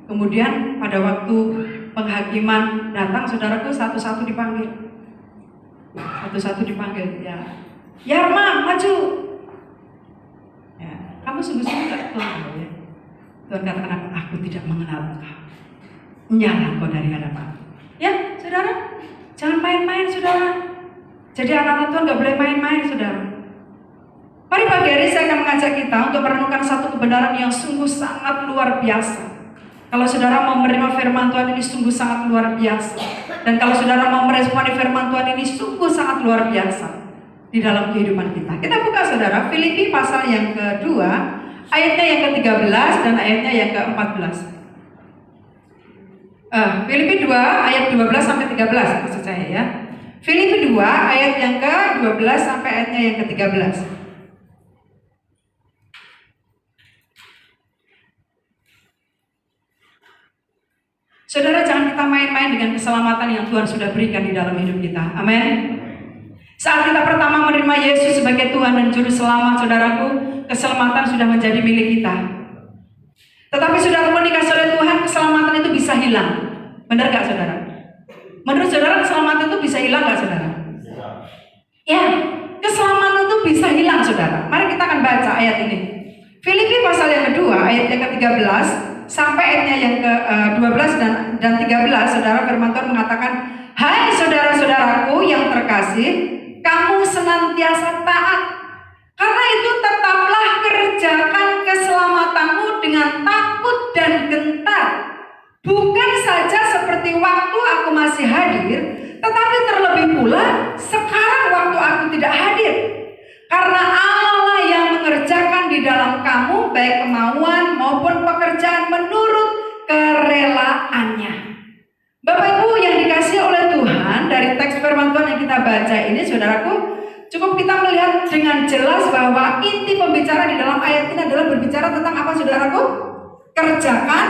Kemudian pada waktu penghakiman datang, saudaraku, satu-satu dipanggil. Satu-satu dipanggil, ya. Yarma, maju. Ya, kamu sungguh-sungguh gak Tuhan, ya? Tuhan katakan, aku tidak mengenal engkau. Nyala kau dari hadapan. Ya, saudara, jangan main-main, saudara. Jadi anak-anak Tuhan gak boleh main-main, saudara. Mari pagi hari saya akan mengajak kita untuk merenungkan satu kebenaran yang sungguh sangat luar biasa. Kalau saudara mau menerima firman Tuhan ini sungguh sangat luar biasa. Dan kalau saudara mau meresponi firman Tuhan ini sungguh sangat luar biasa di dalam kehidupan kita. Kita buka, saudara, Filipi pasal yang kedua, ayatnya yang ke-13 dan ayatnya yang ke-14. Filipi 2 ayat 12 sampai 13 maksud saya, ya. Filipi 2 ayat yang ke-12 sampai ayatnya yang ke-13. Saudara, jangan kita main-main dengan keselamatan yang Tuhan sudah berikan di dalam hidup kita. Amin. Saat kita pertama menerima Yesus sebagai Tuhan dan Juru Selamat, saudaraku, keselamatan sudah menjadi milik kita. Tetapi saudaraku, dikasih oleh Tuhan, keselamatan itu bisa hilang. Benar gak, saudara? Menurut saudara, keselamatan itu bisa hilang gak, saudara? Ya, keselamatan itu bisa hilang, saudara. Mari kita akan baca ayat ini. Filipi pasal yang kedua, ayat yang ke-13 sampai ayatnya yang ke-12 dan 13, saudara, firman Tuhan mengatakan, hai saudara-saudaraku yang terkasih, kamu senantiasa taat. Karena itu tetaplah kerjakan keselamatanmu dengan takut dan gentar. Bukan saja seperti waktu aku masih hadir, tetapi terlebih pula sekarang waktu aku tidak hadir. Karena Allah yang mengerjakan di dalam kamu baik kemauan maupun pekerjaan menurut kerelaannya. Bapak Ibu yang dikasihi oleh Tuhan, dari teks firman Tuhan yang kita baca ini, saudaraku, cukup kita melihat dengan jelas bahwa inti pembicara di dalam ayat ini adalah berbicara tentang apa, saudaraku? Kerjakan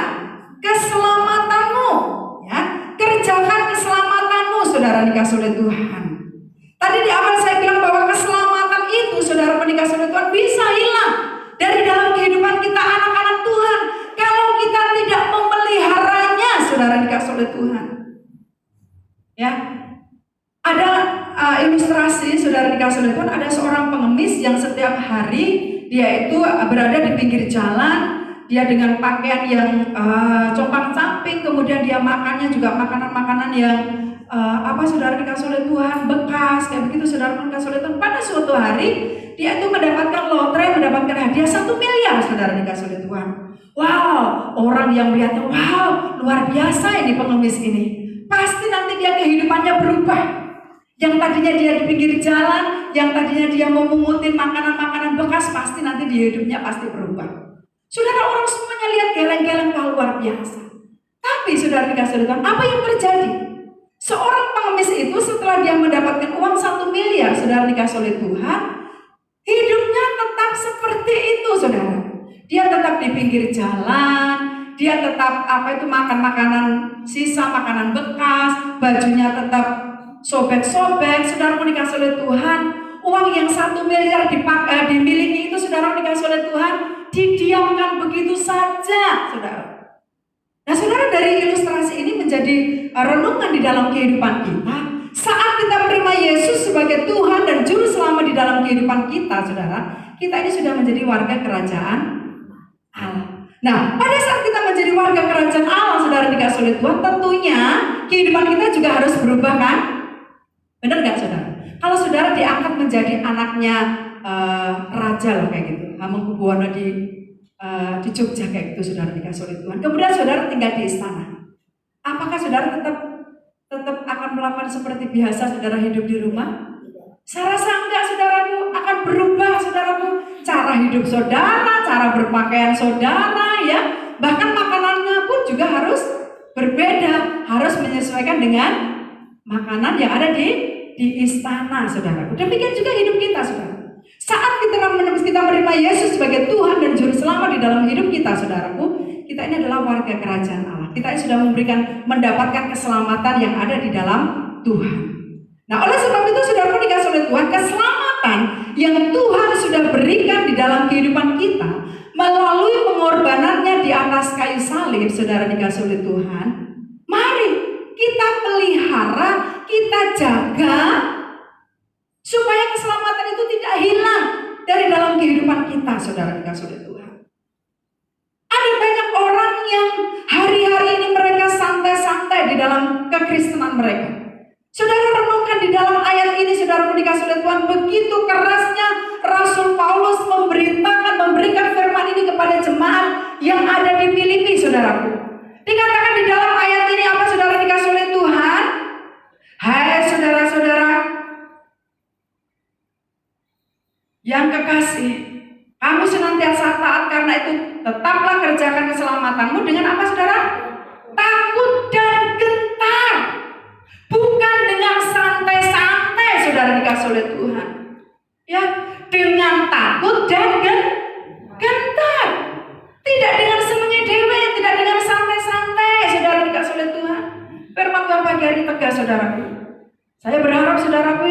keselamatanmu, ya. Kerjakan keselamatanmu, saudara dikasihi oleh Tuhan. Tadi di awal saya bilang bahwa keselamatan itu, saudara dikasihi oleh Tuhan, bisa hilang dari dalam kehidupan kita anak-anak Tuhan kalau kita tidak memeliharanya, saudara dikasihi oleh Tuhan. Ya, ada ilustrasi, saudara dikasihi oleh Tuhan, ada seorang pengemis yang setiap hari dia itu berada di pinggir jalan. Dia dengan pakaian yang compang-camping, kemudian dia makannya juga makanan-makanan yang saudara dikasihi oleh Tuhan, bekas kayak begitu, saudara dikasihi oleh Tuhan. Pada suatu hari dia itu mendapatkan lotre, mendapatkan hadiah 1 miliar, saudara dikasihi oleh Tuhan. Wow, orang yang melihatnya, wow, luar biasa ini pengemis ini. Pasti nanti dia kehidupannya berubah. Yang tadinya dia di pinggir jalan, yang tadinya dia memungutin makanan-makanan bekas, pasti nanti di hidupnya pasti berubah. Saudara, orang semuanya lihat geleng-geleng, luar biasa. Tapi saudara dikasihi oleh Tuhan, apa yang terjadi? Seorang pengemis itu setelah dia mendapatkan uang 1 miliar, saudara dikasihi oleh Tuhan, hidupnya tetap seperti itu, saudara. Dia tetap di pinggir jalan, dia tetap makan makanan sisa, makanan bekas, bajunya tetap sobek-sobek, saudara dikasihi oleh Tuhan. Uang yang 1 miliar dimiliki itu, saudara dikasihi oleh Tuhan, didiamkan begitu saja, saudara. Nah, saudara, dari ilustrasi ini menjadi renungan di dalam kehidupan kita. Saat kita menerima Yesus sebagai Tuhan dan Juru Selamat di dalam kehidupan kita, saudara, kita ini sudah menjadi warga kerajaan Allah. Nah, pada saat kita menjadi warga kerajaan Allah, saudara dikasihi oleh Tuhan, tentunya kehidupan kita juga harus berubah, kan? Benar nggak, saudara? Kalau saudara diangkat menjadi anaknya raja loh, kayak gitu, Hamengkubuwono di Jogja kayak gitu, saudara dikasihi oleh Tuhan. Kemudian saudara tinggal di istana. Apakah saudara tetap akan melakukan seperti biasa saudara hidup di rumah? Saya rasa enggak, saudaraku, akan berubah, saudaraku. Cara hidup saudara, cara berpakaian saudara, ya, bahkan makanannya pun juga harus berbeda, harus menyesuaikan dengan makanan yang ada di istana, saudaraku. Demikian juga hidup kita, saudara. Saat kita menerima Yesus sebagai Tuhan dan Juru Selamat di dalam hidup kita, saudaraku, kita ini adalah warga kerajaan Allah. Kita ini sudah mendapatkan keselamatan yang ada di dalam Tuhan. Nah, oleh sebab itu, saudaraku dikasihi oleh Tuhan, keselamatan yang Tuhan sudah berikan di dalam kehidupan kita melalui pengorbanannya di atas kayu salib, saudara dikasih oleh Tuhan, mari kita pelihara, kita jaga, supaya keselamatan itu tidak hilang dari dalam kehidupan kita, saudara dikasih oleh Tuhan. Ada banyak orang yang hari-hari ini mereka santai-santai di dalam kekristenan mereka. Saudara renungkan di dalam ayat ini, saudara dikasih oleh Tuhan, begitu kerasnya Rasul Paulus memberikan firman ini kepada jemaat yang ada di Filipi, saudaraku. Dikatakan di dalam ayat ini apa, saudara dikasih oleh Tuhan? Hai saudara-saudara yang kekasih, kamu senantiasa taat, karena itu tetaplah kerjakan keselamatanmu dengan apa, saudara? Takut dan gentar. Bukan dengan santai-santai, saudara dikasih oleh Tuhan. Ya, dengan takut dan gentar. Tidak dengan semenyedewe, tidak dengan santai-santai, saudara dikasih oleh Tuhan. Firman Tuhan pagi hari tegas, saudaraku. Saya berharap, saudaraku,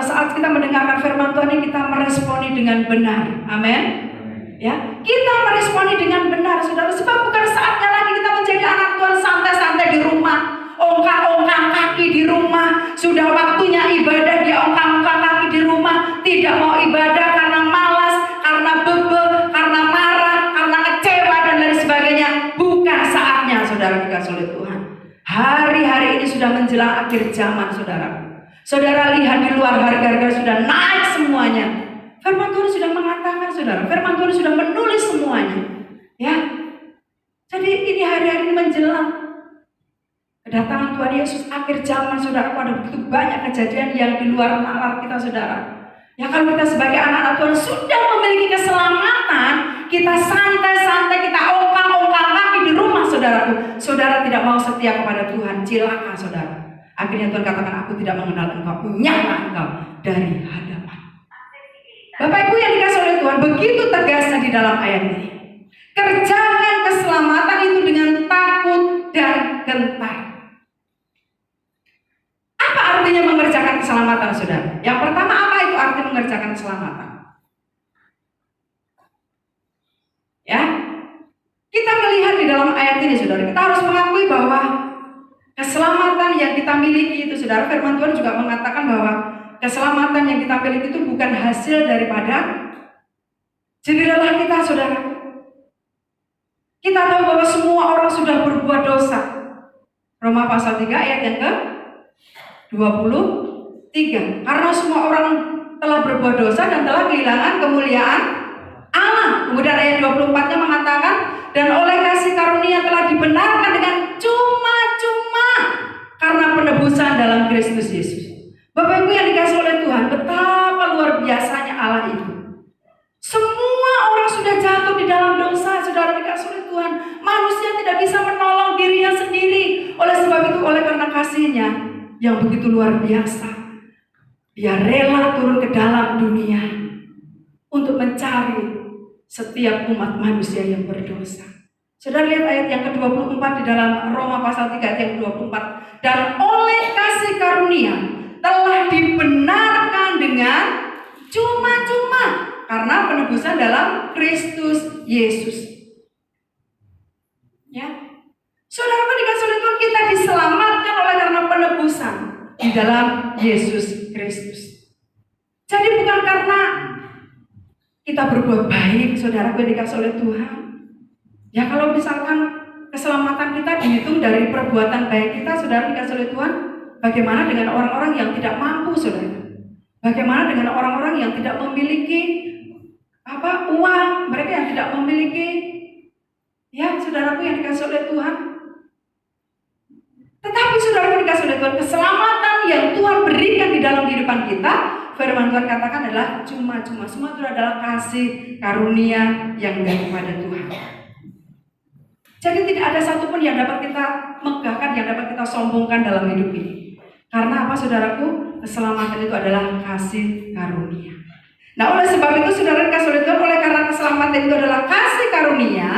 saat kita mendengarkan firman Tuhan ini, kita meresponi dengan benar. Amin. Ya, kita meresponi dengan benar, saudara. Sebab bukan saatnya lagi kita menjadi anak Tuhan santai-santai di rumah, ongkang-ongkang kaki di rumah. Sudah waktunya ibadah, dia ongkang-ongkang kaki di rumah, tidak mau ibadah karena malas, karena bebe, karena marah, karena kecewa dan lain sebagainya. Bukan saatnya, saudara dikasih oleh Tuhan. Hari-hari ini sudah menjelang akhir zaman, saudara. Saudara lihat di luar, harga-harga sudah naik semuanya. Firman Tuhan sudah mengatakan, saudara. Firman Tuhan sudah menulis semuanya. Ya. Jadi ini hari-hari ini menjelang kedatangan Tuhan Yesus, akhir zaman, saudara. Ada begitu banyak kejadian yang di luar nalar kita, saudara. Ya, kalau kita sebagai anak-anak Tuhan sudah memiliki keselamatan, kita santai-santai, kita ongkang-ongkang kaki di rumah, saudaraku. Saudara tidak mau setia kepada Tuhan, cilaka, saudara. Akhirnya Tuhan katakan, aku tidak mengenal engkau, nyala engkau dari hadapan. Bapak Ibu yang dikasih oleh Tuhan, begitu tegasnya di dalam ayat ini. Kerjakan keselamatan itu dengan takut dan gentar. Apa artinya mengerjakan keselamatan, saudara? Yang pertama, apa itu arti mengerjakan keselamatan? Ya, kita melihat di dalam ayat ini, saudara, kita harus mengakui bahwa keselamatan yang kita miliki itu, saudara, firman Tuhan juga mengatakan bahwa keselamatan yang kita miliki itu bukan hasil daripada jerih kita, saudara. Kita tahu bahwa semua orang sudah berbuat dosa. Roma pasal 3 ayat yang ke-23. Karena semua orang telah berbuat dosa dan telah kehilangan kemuliaan Allah. Kemudian ayat 24-nya mengatakan, dan oleh kasih karunia telah dibenarkan dengan cuma-cuma karena penebusan dalam Kristus Yesus. Bapak Ibu yang dikasih oleh Tuhan, betapa luar biasanya Allah itu. Semua orang sudah jatuh di dalam dosa, saudara dikasih oleh Tuhan. Manusia tidak bisa menolong dirinya sendiri. Oleh sebab itu, oleh karena kasih-Nya yang begitu luar biasa, Dia rela turun ke dalam dunia untuk mencari setiap umat manusia yang berdosa. Saudara lihat ayat yang ke-24 di dalam Roma pasal 3 ayat yang ke-24. Dan oleh kasih karunia telah dibenarkan dengan cuma-cuma karena penebusan dalam Kristus Yesus. Ya, saudara dikasih oleh Tuhan, kita diselamatkan oleh karena penebusan di dalam Yesus Kristus. Jadi bukan karena kita berbuat baik, saudara dikasih oleh Tuhan. Ya, kalau misalkan keselamatan kita dihitung dari perbuatan baik kita, saudara dikasih oleh Tuhan, bagaimana dengan orang-orang yang tidak mampu, saudara? Bagaimana dengan orang-orang yang tidak memiliki uang, mereka yang tidak memiliki, ya saudaraku yang dikasih oleh Tuhan. Tetapi saudaraku dikasih oleh Tuhan, keselamatan yang Tuhan berikan di dalam kehidupan kita, firman Tuhan katakan adalah cuma-cuma. Semua itu adalah kasih karunia yang daripada Tuhan. Jadi tidak ada satupun yang dapat kita megahkan, yang dapat kita sombongkan dalam hidup ini. Karena apa, saudaraku? Keselamatan itu adalah kasih karunia. Nah, oleh sebab itu, saudara dikasih oleh Tuhan, oleh karena keselamatan itu adalah kasih karunia,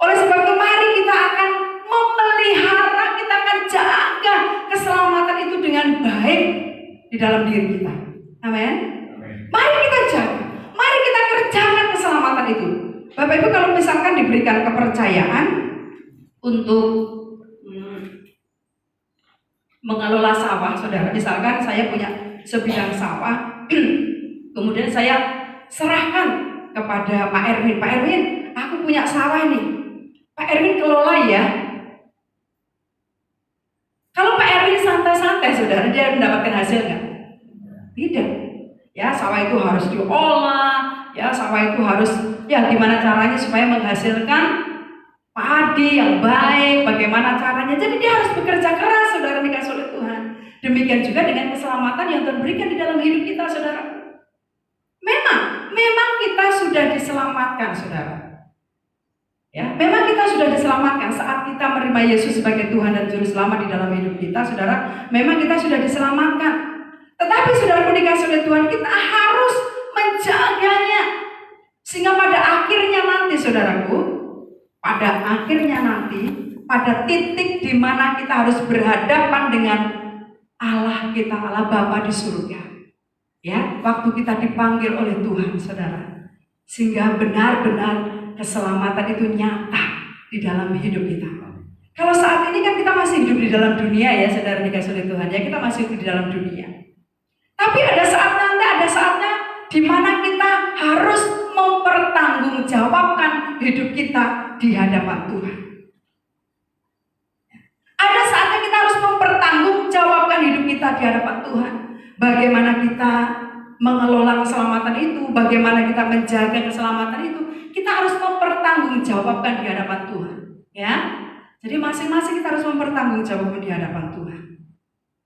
oleh sebab itu mari kita akan memelihara, kita akan jaga keselamatan itu dengan baik di dalam diri kita. Amin. Mari kita jaga, mari kita kerjakan keselamatan itu. misalkan diberikan kepercayaan untuk mengelola sawah, saudara. Misalkan saya punya sebidang sawah, kemudian saya serahkan kepada Pak Erwin. Pak Erwin, aku punya sawah nih. Pak Erwin kelola ya. Kalau Pak Erwin santai-santai, saudara, dia mendapatkan hasil nggak? Tidak. Ya, sawah itu harus diolah. Ya, sawah itu harus, ya gimana caranya supaya menghasilkan padi yang baik, bagaimana caranya. Jadi dia harus bekerja keras, saudara, dikasih oleh Tuhan. Demikian juga dengan keselamatan yang Tuhan berikan di dalam hidup kita, saudara. Memang kita sudah diselamatkan, saudara. Ya, memang kita sudah diselamatkan saat kita menerima Yesus sebagai Tuhan dan Juru Selamat di dalam hidup kita, saudara. Memang kita sudah diselamatkan. Tetapi saudara dikasih oleh Tuhan, kita harus menjaganya. Sehingga pada akhirnya nanti, saudaraku, pada titik di mana kita harus berhadapan dengan Allah kita, Allah Bapa di surga. Ya, waktu kita dipanggil oleh Tuhan, saudara. Sehingga benar-benar keselamatan itu nyata di dalam hidup kita. Kalau saat ini kan kita masih hidup di dalam dunia ya, saudara dikasih oleh Tuhan. Ya, kita masih hidup di dalam dunia. Tapi ada saatnya di mana kita harus mempertanggungjawabkan hidup kita di hadapan Tuhan. Ada saatnya kita harus mempertanggungjawabkan hidup kita di hadapan Tuhan. Bagaimana kita mengelola keselamatan itu, bagaimana kita menjaga keselamatan itu, kita harus mempertanggungjawabkan di hadapan Tuhan. Ya, jadi masing-masing kita harus mempertanggungjawabkan di hadapan Tuhan.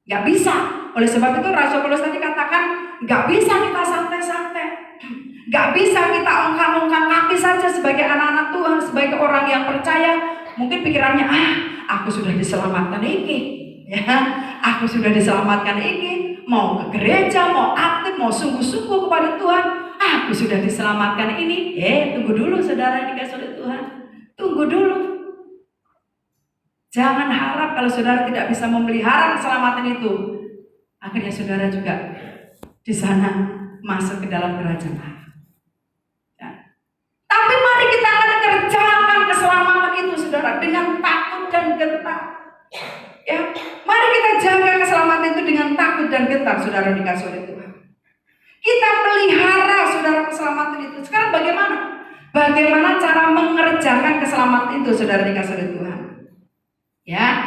Gak bisa. Oleh sebab itu Rasul Paulus tadi katakan, gak bisa kita santai-santai, gak bisa kita ongkang-ongkang kaki saja sebagai anak-anak Tuhan, sebagai orang yang percaya. Mungkin pikirannya, aku sudah diselamatkan ini, ya, aku sudah diselamatkan ini. Mau ke gereja, mau aktif, mau sungguh-sungguh kepada Tuhan, aku sudah diselamatkan ini. Tunggu dulu, saudara dikasih oleh Tuhan. Tunggu dulu. Jangan harap kalau saudara tidak bisa memelihara keselamatan itu, akhirnya saudara juga di sana masuk ke dalam kerajaan Allah. Ya. Tapi mari kita akan kerjakan keselamatan itu, saudara, dengan takut dan gentar. Ya, mari kita jaga keselamatan itu dengan takut dan gentar, saudara dikasih oleh Tuhan. Kita pelihara, saudara, keselamatan itu. Sekarang bagaimana? Bagaimana cara mengerjakan keselamatan itu, saudara dikasih oleh Tuhan? Ya,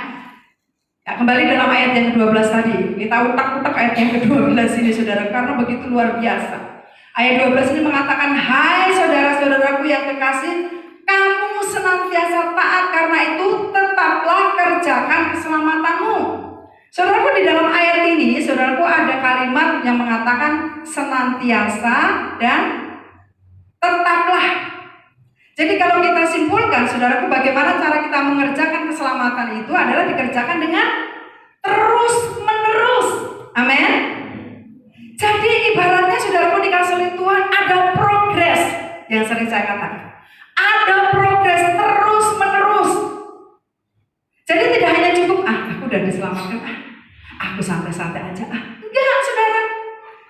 kembali dalam ayat yang ke-12 tadi. Kita utak-utak ayat yang ke-12 ini, saudara, karena begitu luar biasa. Ayat 12 ini mengatakan, hai saudara-saudaraku yang kekasih, kamu senantiasa taat, karena itu tetaplah kerjakan keselamatanmu. Saudaraku, di dalam ayat ini, saudaraku, ada kalimat yang mengatakan senantiasa dan tetaplah. Jadi kalau kita simpulkan, saudaraku, bagaimana cara kita mengerjakan keselamatan itu adalah dikerjakan dengan terus menerus. Amin. Jadi ibaratnya, saudaraku, dikasih oleh Tuhan ada progres yang sering saya katakan. Ada progres terus menerus. Jadi tidak hanya cukup, aku udah diselamatkan, aku santai-santai aja. Enggak, saudara.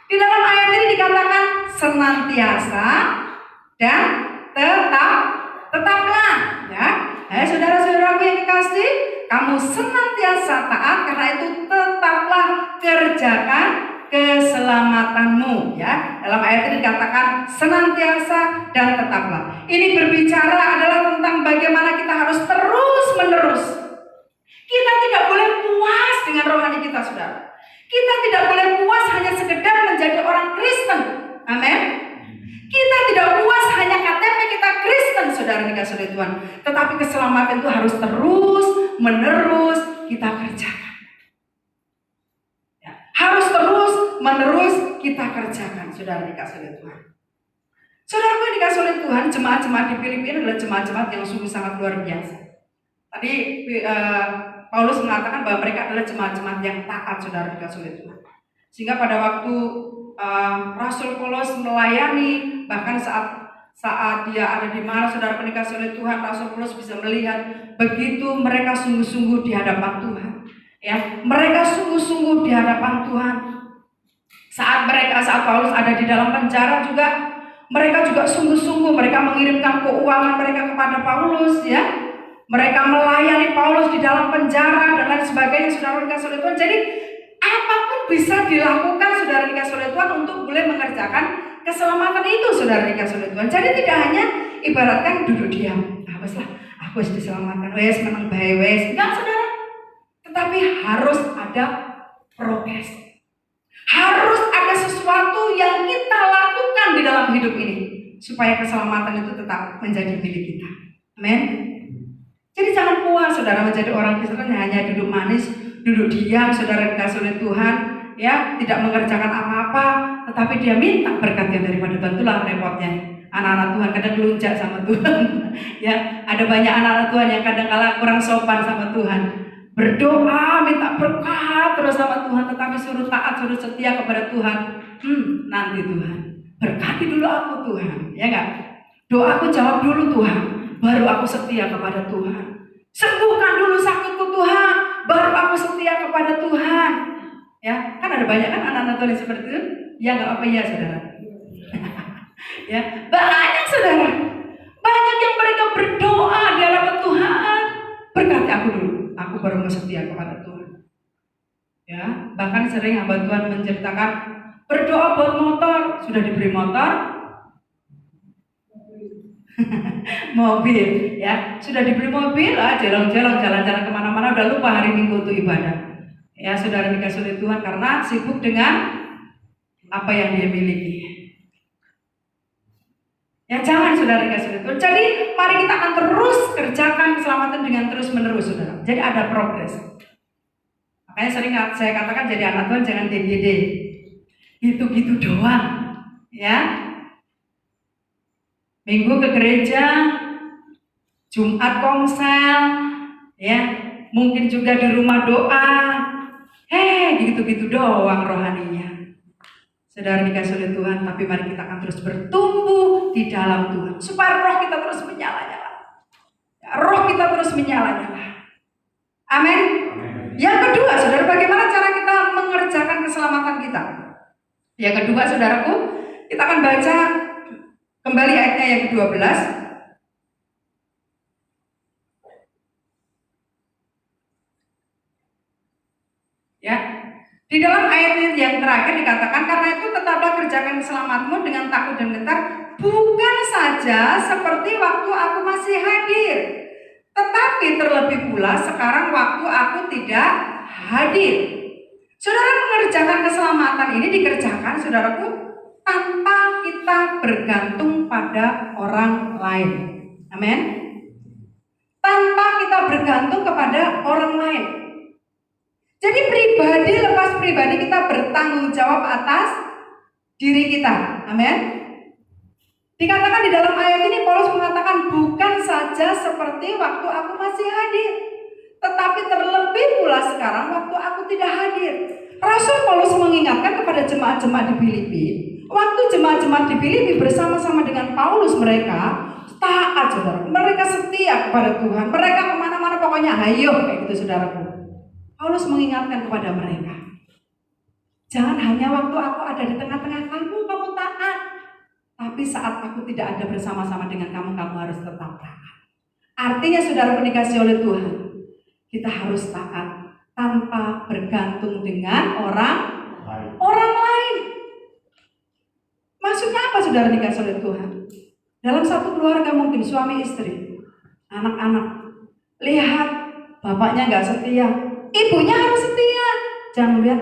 Di dalam ayat ini dikatakan senantiasa dan tetaplah. Ya, saudara-saudaraku yang dikasih, kamu senantiasa taat, karena itu tetaplah kerjakan keselamatanmu. Ya, dalam ayat ini dikatakan senantiasa dan tetaplah. Ini berbicara adalah tentang bagaimana kita harus terus menerus. Kita tidak boleh puas dengan rohani kita, saudara. Kita tidak boleh puas hanya sekedar menjadi orang Kristen. Amin. Kita tidak puas hanya KTP kita Kristen, saudara dikasih oleh Tuhan. Tetapi keselamatan itu harus terus menerus kita kerjakan. Ya, harus terus menerus kita kerjakan, saudara dikasih oleh Tuhan. Saudara yang dikasih oleh Tuhan, jemaat-jemaat di Filipina adalah jemaat-jemaat yang sungguh sangat luar biasa. Tadi Paulus mengatakan bahwa mereka adalah jemaat-jemaat yang taat, saudara dikasih oleh Tuhan. Sehingga pada waktu Rasul Paulus melayani, bahkan saat dia ada di mana, saudara dikasih oleh Tuhan, Rasul Paulus bisa melihat begitu mereka sungguh-sungguh di hadapan Tuhan. Ya, mereka sungguh-sungguh di hadapan Tuhan. Saat Paulus ada di dalam penjara juga, Mereka juga sungguh-sungguh, mereka mengirimkan keuangan mereka kepada Paulus, ya. Mereka melayani Paulus di dalam penjara dan lain sebagainya, saudara dikasih oleh Tuhan. Jadi apapun bisa dilakukan, saudara dikasih oleh Tuhan, untuk boleh mengerjakan keselamatan itu, saudara dikasih oleh Tuhan. Jadi tidak hanya ibaratkan duduk diam, wes lah, aku harus diselamatkan, wes menang bae wes, enggak, saudara. Tetapi harus ada progres. Harus ada sesuatu yang kita lakukan di dalam hidup ini supaya keselamatan itu tetap menjadi milik kita. Amin. Jadi jangan puas, saudara, menjadi orang Kristen hanya duduk manis, duduk diam, saudara dikasih oleh Tuhan, ya, tidak mengerjakan apa-apa, tetapi dia minta berkat yang daripada Tuhan. Itulah repotnya anak-anak Tuhan, kadang lunjak sama Tuhan. Ya, ada banyak anak-anak Tuhan yang kadang-kala kurang sopan sama Tuhan. Berdoa, minta berkat terus sama Tuhan, tetapi suruh taat, suruh setia kepada Tuhan. Nanti Tuhan, berkati dulu aku Tuhan, ya enggak? Doaku jawab dulu Tuhan, baru aku setia kepada Tuhan. Sembuhkan dulu sakitku Tuhan, baru aku setia kepada Tuhan. Ya, kan ada banyak kan anak-anak Tuhan yang seperti itu. Ya enggak apa ya, saudara? Ya, banyak, saudara. Banyak yang mereka berdoa di hadapan Tuhan, berkati aku dulu, aku baru mau setia kepada Tuhan. Ya, bahkan sering hamba Tuhan menceritakan berdoa buat motor, sudah diberi motor, mobil, ya, sudah dibeli mobil, jelong-jelong jalan-jalan kemana-mana, udah lupa hari Minggu untuk ibadah. Ya, saudara dikasih oleh Tuhan karena sibuk dengan apa yang dia miliki. Ya, jangan, saudara dikasih oleh Tuhan. Jadi mari kita akan terus kerjakan keselamatan dengan terus-menerus, saudara. Jadi ada progres. Makanya sering saya katakan jadi anak Tuhan jangan DGD, gitu-gitu doang, ya. Minggu ke gereja, Jumat komsel, ya, mungkin juga di rumah doa, gitu-gitu doang rohaninya. Saudara dikasih oleh Tuhan, tapi mari kita akan terus bertumbuh di dalam Tuhan, supaya roh kita terus menyala-nyala. Roh kita terus menyala-nyala. Amin. Yang kedua, saudara, bagaimana cara kita mengerjakan keselamatan kita? Yang kedua, saudaraku, kita akan baca kembali ayatnya yang ke-12. Ya. Di dalam ayat yang terakhir dikatakan, karena itu tetaplah kerjakan keselamatanmu dengan takut dan gentar, bukan saja seperti waktu aku masih hadir, tetapi terlebih pula sekarang waktu aku tidak hadir. Saudara, mengerjakan keselamatan ini dikerjakan, saudaraku, tanpa kita bergantung pada orang lain. Amin. Tanpa kita bergantung kepada orang lain. Jadi pribadi lepas pribadi, kita bertanggung jawab atas diri kita. Amin. Dikatakan di dalam ayat ini, Paulus mengatakan bukan saja seperti waktu aku masih hadir, tetapi terlebih pula sekarang waktu aku tidak hadir. Rasul Paulus mengingatkan kepada jemaat-jemaat di Filipi, waktu jemaat-jemaat di Filipi bersama-sama dengan Paulus, mereka taat, saudara. Mereka setia kepada Tuhan. Mereka kemana-mana pokoknya hayo, kayak gitu, saudaraku. Paulus mengingatkan kepada mereka, jangan hanya waktu aku ada di tengah-tengah kamu taat, tapi saat aku tidak ada bersama-sama dengan kamu harus tetap taat. Artinya, saudara dikasih oleh Tuhan, kita harus taat tanpa bergantung dengan orang lain. Maksudnya apa, saudara dikasih oleh Tuhan? Dalam satu keluarga mungkin suami istri, anak-anak, lihat bapaknya gak setia, ibunya harus setia. Jangan lihat,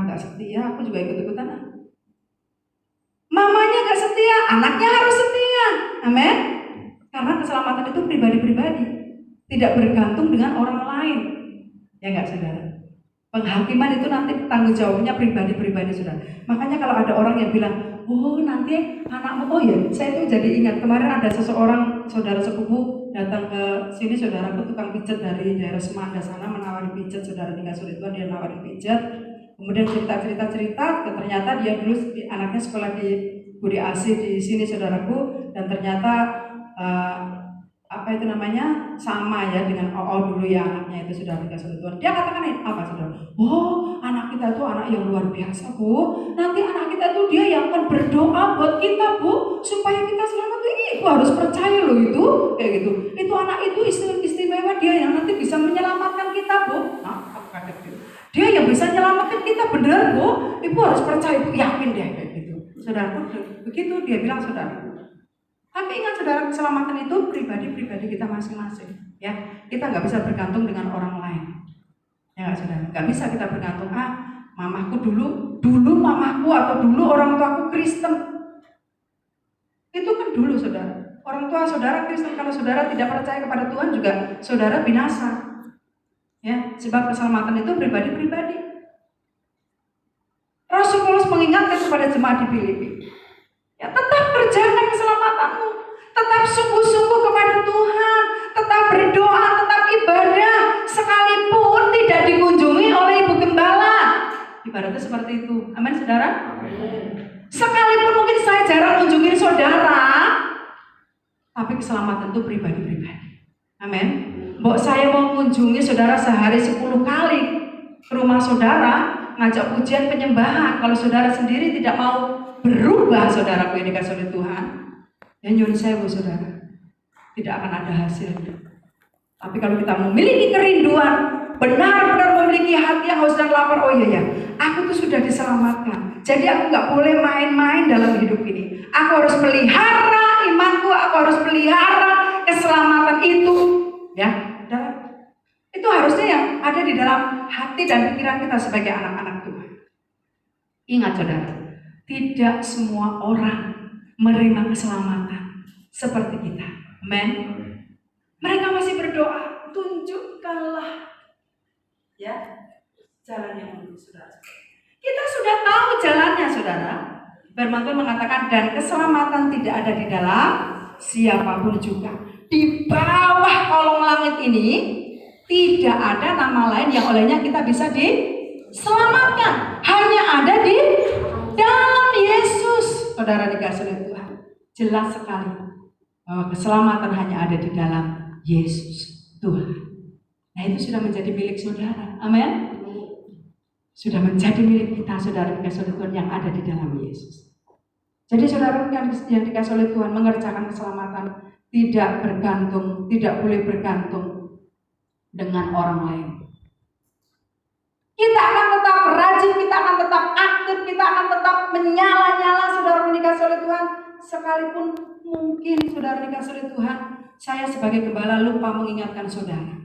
gak setia, aku juga ikut-ikutan. Mamanya gak setia, anaknya harus setia. Amin. Karena keselamatan itu pribadi-pribadi, tidak bergantung dengan orang lain. Ya gak, saudara? Penghakiman itu nanti tanggung jawabnya pribadi-pribadi, saudara. Makanya kalau ada orang yang bilang, oh nanti anakmu, oh ya, saya itu jadi ingat kemarin ada seseorang saudara sepupu datang ke sini, saudara, ke tukang pijat dari daerah Semanda sana, menawari pijat, saudara, dikasih oleh Tuhan, dia nawari pijat. Kemudian cerita, ternyata dia dulu anaknya sekolah di Budi Asih di sini, saudaraku, dan ternyata sama ya dengan OO dulu ya, anaknya itu sudah dikasih oleh Tuhan. Dia katakan apa, saudara? Oh, anak kita kita itu anak yang luar biasa, Bu. Nanti anak kita itu dia yang akan berdoa buat kita, Bu, supaya kita selamat. Ibu harus percaya loh itu, kayak gitu. Itu anak itu istimewa, dia yang nanti bisa menyelamatkan kita, Bu. Nah, aku kaget gitu. Dia yang bisa menyelamatkan kita, benar, Bu. Ibu harus percaya, Ibu yakin deh, kayak gitu. Saudara, begitu dia bilang, saudara. Tapi ingat, saudara, keselamatan itu pribadi-pribadi kita masing-masing, ya. Kita nggak bisa bergantung dengan orang lain. Ya nggak, saudara, nggak bisa kita bergantung, mamaku dulu mamaku atau dulu orang tuaku Kristen. Itu kan dulu, saudara. Orang tua saudara Kristen, kalau saudara tidak percaya kepada Tuhan juga saudara binasa. Ya, sebab keselamatan itu pribadi-pribadi. Rasul Paulus mengingatkan kepada jemaat di Filipi, ya, tetap kerjakan keselamatanmu, tetap sungguh-sungguh kepada Tuhan, tetap berdoa, tetap ibadah, sekalipun tidak dikunjungi oleh ibu gembala. Ibaratnya seperti itu. Amin, saudara? Amin. Sekalipun mungkin saya jarang kunjungin saudara, tapi keselamatan itu pribadi-pribadi. Amin. Mbok saya mau kunjungi saudara sehari 10 kali ke rumah saudara, ngajak pujian penyembahan. Kalau saudara sendiri tidak mau berubah, saudaraku yang dikasih oleh Tuhan, ya nyuruh saya, Bu, saudara, tidak akan ada hasilnya. Tapi kalau kita memiliki kerinduan, benar-benar memiliki hati yang haus dan lapar, oh iya ya, aku tuh sudah diselamatkan. Jadi aku nggak boleh main-main dalam hidup ini. Aku harus pelihara imanku, aku harus pelihara keselamatan itu, ya. Itu harusnya yang ada di dalam hati dan pikiran kita sebagai anak-anak Tuhan. Ingat, saudara, tidak semua orang menerima keselamatan seperti kita. Amen. Mereka masih berdoa, tunjukkanlah, ya, jalan yang lurus, saudara. Kita sudah tahu jalannya, saudara. Firman Tuhan mengatakan, dan keselamatan tidak ada di dalam siapapun juga. Di bawah kolong langit ini tidak ada nama lain yang olehnya kita bisa diselamatkan. Hanya ada di dalam Yesus. Saudara dikasih oleh Tuhan, jelas sekali bahwa keselamatan hanya ada di dalam Yesus Tuhan. Nah, itu sudah menjadi milik saudara. Amin. Sudah menjadi milik kita, saudara dikasih oleh Tuhan, yang ada di dalam Yesus. Jadi saudara yang dikasih oleh Tuhan mengerjakan keselamatan tidak bergantung, tidak boleh bergantung dengan orang lain. Kita akan tetap rajin, kita akan tetap aktif, kita akan tetap menyala-nyala, saudara dikasih oleh Tuhan. Sekalipun mungkin saudara dikasih oleh Tuhan, saya sebagai gembala lupa mengingatkan saudara.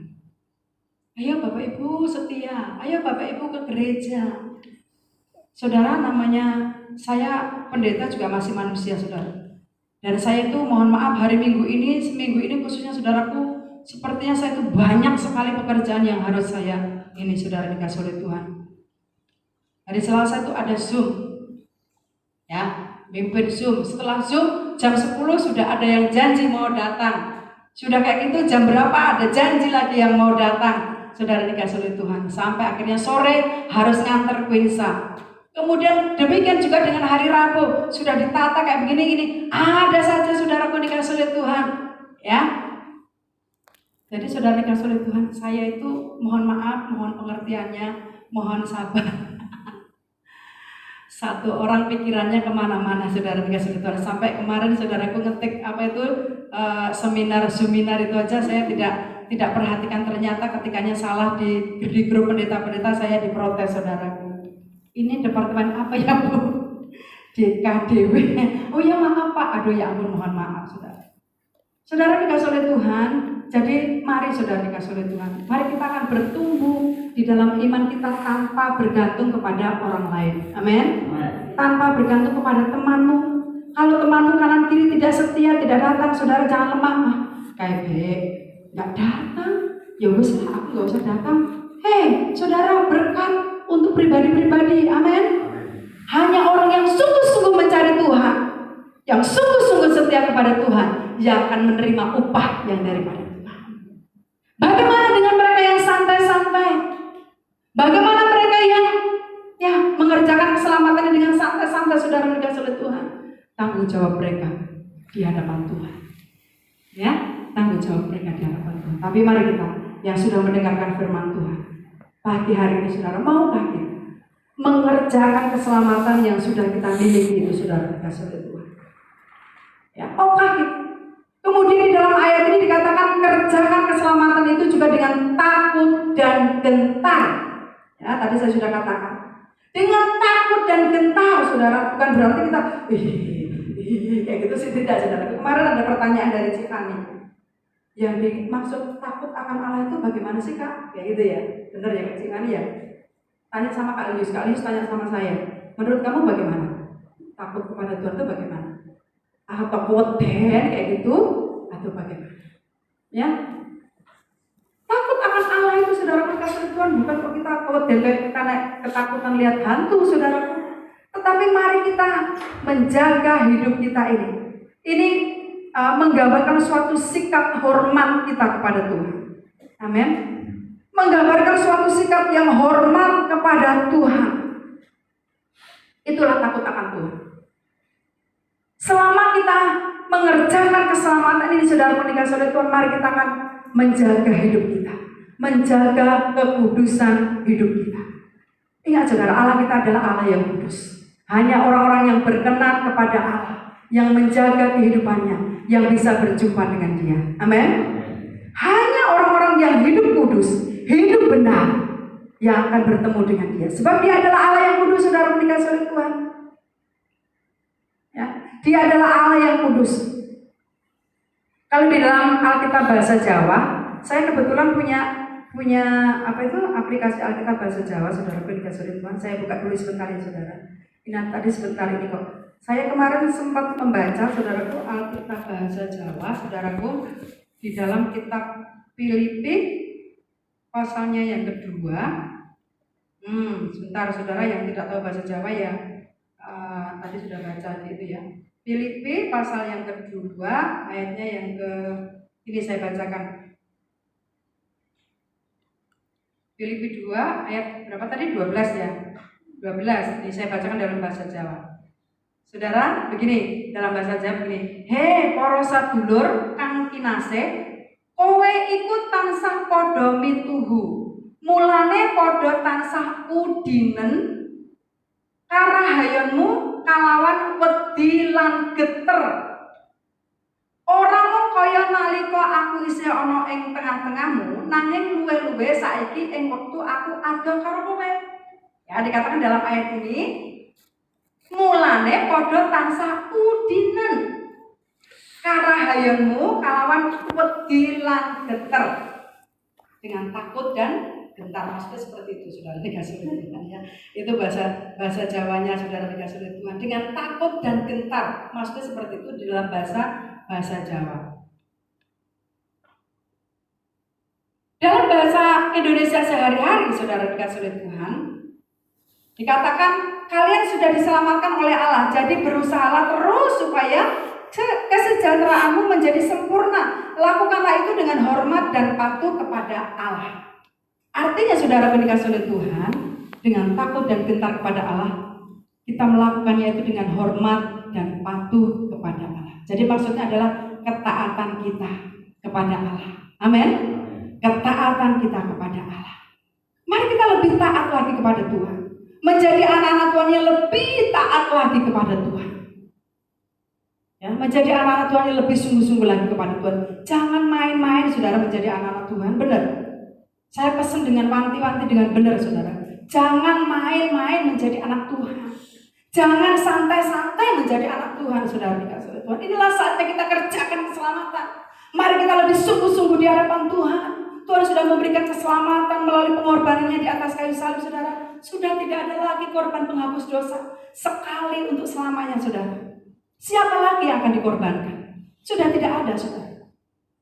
Ayo Bapak Ibu setia, ayo Bapak Ibu ke gereja. Saudara, namanya saya pendeta juga masih manusia, saudara. Dan saya itu mohon maaf, hari seminggu ini khususnya saudaraku, sepertinya saya itu banyak sekali pekerjaan yang harus saya ini, saudara dikasih oleh Tuhan. Hari Selasa itu ada Zoom, ya, mimpin Zoom. Setelah Zoom jam 10 sudah ada yang janji mau datang. Sudah kayak gitu jam berapa ada janji lagi yang mau datang. Saudara dikasih oleh Tuhan, sampai akhirnya sore harus nganter Quinsa. Kemudian demikian juga dengan hari Rabu, sudah ditata kayak begini-gini. Ada saja saudaraku dikasih oleh Tuhan, ya. Jadi saudara dikasih oleh Tuhan, saya itu mohon maaf, mohon pengertiannya, mohon sabar. Satu orang pikirannya kemana-mana, saudara dikasih oleh Tuhan. Sampai kemarin saudaraku ngetik apa itu seminar itu aja saya tidak perhatikan, ternyata ketikanya salah di grup pendeta-pendeta, saya diprotes, saudaraku. Ini departemen apa ya, Bu? DKDW. Oh ya, maaf Pak. Aduh ya ampun, mohon maaf, saudara. Saudara dikasih oleh Tuhan. Jadi mari saudara dikasih oleh Tuhan, mari kita akan bertumbuh di dalam iman kita tanpa bergantung kepada orang lain. Amin. Tanpa bergantung kepada temanmu. Kalau temanmu kanan kiri tidak setia, tidak datang, saudara jangan lemah. Kayak nggak datang, ya wes lah, aku nggak usah datang. Hei, saudara, berkat untuk pribadi-pribadi. Amin. Hanya orang yang sungguh-sungguh mencari Tuhan, yang sungguh-sungguh setia kepada Tuhan, yang akan menerima upah yang daripada Tuhan. Bagaimana dengan mereka yang santai-santai? Bagaimana mereka yang mengerjakan keselamatan dengan santai-santai, saudara dikasih oleh Tuhan? Tanggung jawab mereka di hadapan Tuhan. Ya, tanggung jawab mereka di hadapan Tuhan. Tapi mari kita yang sudah mendengarkan firman Tuhan, pagi hari ini saudara, maukah kita mengerjakan keselamatan yang sudah kita miliki itu saudara dikasih oleh Tuhan. Ya, tahukah kita? Kemudian di dalam ayat ini dikatakan kerjakan keselamatan itu juga dengan takut dan gentar. Ya, tadi saya sudah katakan. Dengan takut dan gentar, saudara, bukan berarti kita kayak gitu sih, tidak, saudara. Kemarin ada pertanyaan dari Cikani. Yang dimaksud takut akan Allah itu bagaimana sih, Kak? Ya gitu ya. Benar ya, Kak Cikani ya? Tanya sama Kak Lius tanya sama saya. Menurut kamu bagaimana? Takut kepada Tuhan itu bagaimana? Atau keweden kayak gitu? Atau bagaimana? Ya? Takut akan Allah itu saudara kasih Tuhan bukan kok kita keweden karena ketakutan lihat hantu saudara. Tetapi mari kita menjaga hidup kita ini. Ini menggambarkan suatu sikap hormat kita kepada Tuhan. Amin. Menggambarkan suatu sikap yang hormat kepada Tuhan. Itulah takut akan Tuhan. Selama kita mengerjakan keselamatan ini saudara dikasih oleh Tuhan, mari kita akan menjaga hidup kita, menjaga kekudusan hidup kita. Ingat saudara, Allah kita adalah Allah yang kudus. Hanya orang-orang yang berkenan kepada Allah, yang menjaga kehidupannya, yang bisa berjumpa dengan Dia. Amin. Hanya orang-orang yang hidup kudus, hidup benar, yang akan bertemu dengan Dia. Sebab Dia adalah Allah yang kudus, saudara dikasih oleh Tuhan. Ya, Dia adalah Allah yang kudus. Kalau di dalam Alkitab bahasa Jawa, saya kebetulan punya aplikasi Alkitab bahasa Jawa, saudara dikasih oleh Tuhan. Saya buka dulu sebentar ya saudara. Ini tadi sebentar ini kok. Saya kemarin sempat membaca saudaraku Alkitab bahasa Jawa, saudaraku, di dalam kitab Filipi pasalnya yang kedua. Sebentar saudara yang tidak tahu bahasa Jawa ya, tadi sudah baca itu ya. Filipi pasal yang kedua ayatnya yang ini saya bacakan. Filipi 2 ayat berapa tadi? 12 ya. 12. Ini saya bacakan dalam bahasa Jawa. Saudara, begini dalam bahasa Jawa begini. He para sadulur kang kinasih, kowe iku tansah padha mituhu. Mulane padha tansah udinen karahayonmu kalawan wedi lan geter. Ora mung kaya nalika aku isih ana ing tengah-tengahmu, nanging luwe-luwe saiki ing wektu aku ado karo kowe. Ya, dikatakan dalam ayat ini, mulane padha tansah udinen karahayonmu kalawan wedi lan geter. Dengan takut dan gentar, maksudnya seperti itu saudara dikasih oleh Tuhan ya. Itu bahasa Jawanya saudara dikasih oleh Tuhan. Dengan takut dan gentar, maksudnya seperti itu di dalam bahasa Jawa. Dalam bahasa Indonesia sehari-hari saudara dikasih oleh Tuhan, dikatakan kalian sudah diselamatkan oleh Allah, jadi berusahalah terus supaya kesejahteraanmu menjadi sempurna. Lakukanlah itu dengan hormat dan patuh kepada Allah. Artinya saudara dikasih oleh Tuhan, dengan takut dan gentar kepada Allah, kita melakukannya itu dengan hormat dan patuh kepada Allah. Jadi maksudnya adalah ketaatan kita kepada Allah. Amin. Ketaatan kita kepada Allah. Mari kita lebih taat lagi kepada Tuhan. Menjadi anak-anak Tuhan yang lebih taat lagi kepada Tuhan. Ya, menjadi anak-anak Tuhan yang lebih sungguh-sungguh lagi kepada Tuhan. Jangan main-main saudara menjadi anak-anak Tuhan. Benar. Saya pesan dengan wanti-wanti dengan benar saudara. Jangan main-main menjadi anak Tuhan. Jangan santai-santai menjadi anak Tuhan saudara dikasih oleh Tuhan. Inilah saatnya kita kerjakan keselamatan. Mari kita lebih sungguh-sungguh di hadapan Tuhan. Tuhan sudah memberikan keselamatan melalui pengorbanannya di atas kayu salib saudara. Sudah tidak ada lagi korban penghapus dosa. Sekali untuk selamanya saudara. Siapa lagi yang akan dikorbankan? Sudah tidak ada saudara.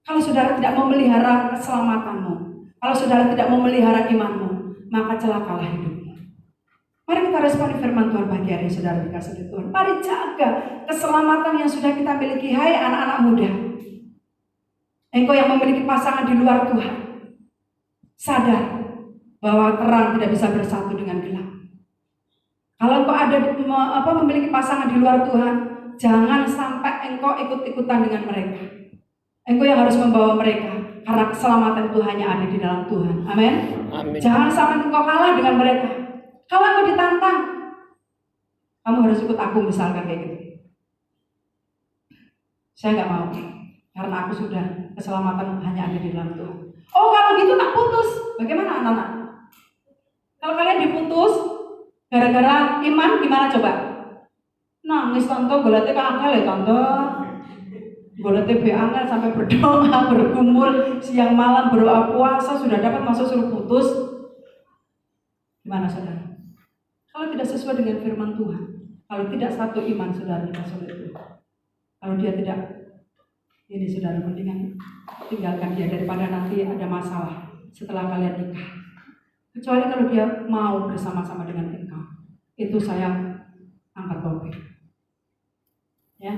Kalau saudara tidak memelihara keselamatanmu, kalau saudara tidak memelihara imanmu, maka celakalah hidupmu. Mari kita respon firman Tuhan pagi hari saudara dikasih oleh Tuhan. Mari jaga keselamatan yang sudah kita miliki. Hai anak-anak muda, engkau yang memiliki pasangan di luar Tuhan, sadar bahwa terang tidak bisa bersatu dengan gelap. Kalau engkau memiliki pasangan di luar Tuhan, jangan sampai engkau ikut-ikutan dengan mereka. Engkau yang harus membawa mereka, karena keselamatan itu hanya ada di dalam Tuhan. Amin. Jangan sampai engkau kalah dengan mereka. Kalau aku ditantang, kamu harus ikut aku misalkan kayak gitu. Saya nggak mau, karena aku sudah keselamatan hanya ada di dalam Tuhan. Oh kalau gitu tak putus, bagaimana anak-anak? Kalau kalian diputus gara-gara iman, gimana coba? Nangis tante, golate angel ya tante. Golate be angel sampai berdoa, bergumul siang malam, berdoa puasa, sudah dapat masuk suruh putus. Gimana saudara? Kalau tidak sesuai dengan firman Tuhan, kalau tidak satu iman saudara kita sulit. Kalau dia tidak, ini saudara mendingan tinggalkan dia daripada nanti ada masalah setelah kalian nikah. Kecuali kalau dia mau bersama-sama dengan engkau, itu saya angkat topi. Ya,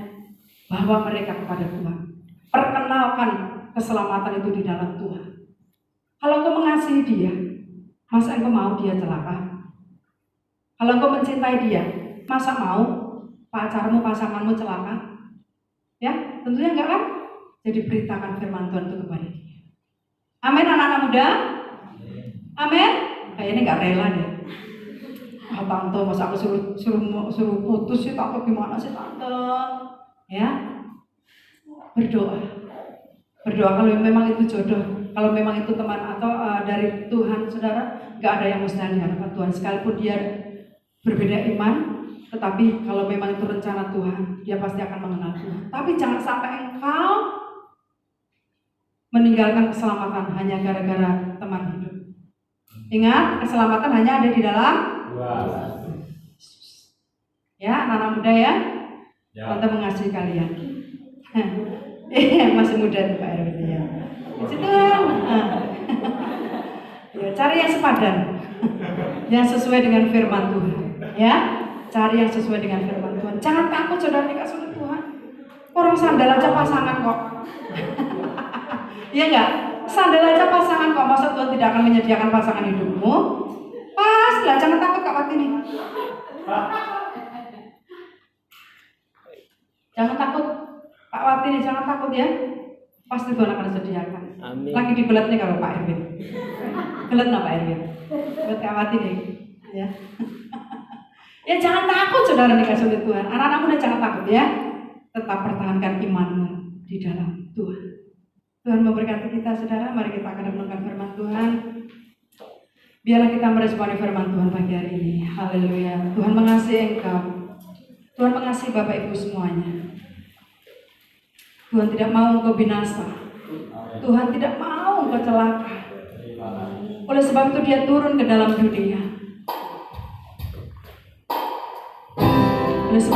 bawa mereka kepada Tuhan. Perkenalkan keselamatan itu di dalam Tuhan. Kalau engkau mengasihi dia, masa engkau mau dia celaka? Kalau engkau mencintai dia, masa mau pacarmu, pasanganmu celaka? Ya, tentunya enggak kan? Jadi beritakan firman Tuhan itu kepada dia. Amin anak-anak muda? Amin? Kayaknya enggak rela deh. Ah tante, masa aku suruh putus sih, tante gimana sih tante? Ya, berdoa kalau memang itu jodoh, kalau memang itu teman atau dari Tuhan saudara, nggak ada yang mustahil di hadapan Tuhan sekalipun dia berbeda iman, tetapi kalau memang itu rencana Tuhan, dia pasti akan mengenal Tuhan. Tapi jangan sampai engkau meninggalkan keselamatan hanya gara-gara teman hidup. Ingat, keselamatan hanya ada di dalam ya, anak-anak muda ya. Tante mengasihi kalian. Masih muda tuh Pak Erwin ya. Situ ya, cari yang sepadan, yang sesuai dengan firman Tuhan. Ya, cari yang sesuai dengan firman Tuhan. Jangan takut saudara dikasih oleh Tuhan. Orang sandal aja pasangan kok. Iya enggak? Sandal aja pasangan kok. Masa Tuhan tidak akan menyediakan pasangan hidupmu? Pas lah, jangan takut Kak Wati nih. Jangan takut Pak Wati nih, jangan takut ya. Pasti Tuhan akan sediakan. Amin. Lagi dibelat nih kalau Pak Erwin. Belat nggak Pak Erwin? Buat Kak Wati nih. Ya. Ya jangan takut saudara dikasih oleh Tuhan. Anak-anak muda jangan takut ya. Tetap pertahankan imanmu di dalam Tuhan. Tuhan memberkati kita saudara. Mari kita akan renungkan firman Tuhan. Biarlah kita meresponi firman Tuhan pagi hari ini. Haleluya. Tuhan mengasihi engkau. Tuhan mengasihi Bapak Ibu semuanya. Tuhan tidak mau engkau binasa. Tuhan tidak mau engkau celaka. Oleh sebab itu dia turun ke dalam dunia.